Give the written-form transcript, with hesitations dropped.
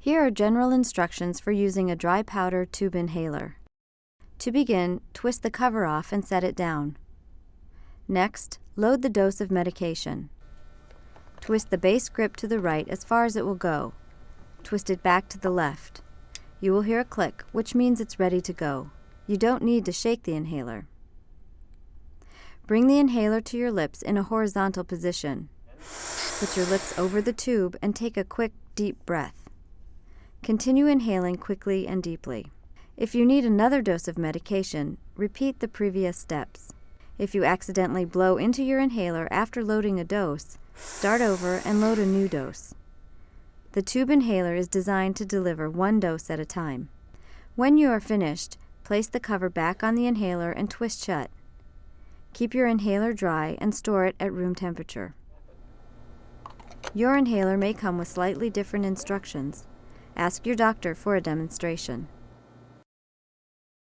Here are general instructions for using a dry powder tube inhaler. To begin, twist the cover off and set it down. Next, load the dose of medication. Twist the base grip to the right as far as it will go. Twist it back to the left. You will hear a click, which means it's ready to go. You don't need to shake the inhaler. Bring the inhaler to your lips in a horizontal position. Put your lips over the tube and take a quick, deep breath. Continue inhaling quickly and deeply. If you need another dose of medication, repeat the previous steps. If you accidentally blow into your inhaler after loading a dose, start over and load a new dose. The tube inhaler is designed to deliver one dose at a time. When you are finished, place the cover back on the inhaler and twist shut. Keep your inhaler dry and store it at room temperature. Your inhaler may come with slightly different instructions. Ask your doctor for a demonstration.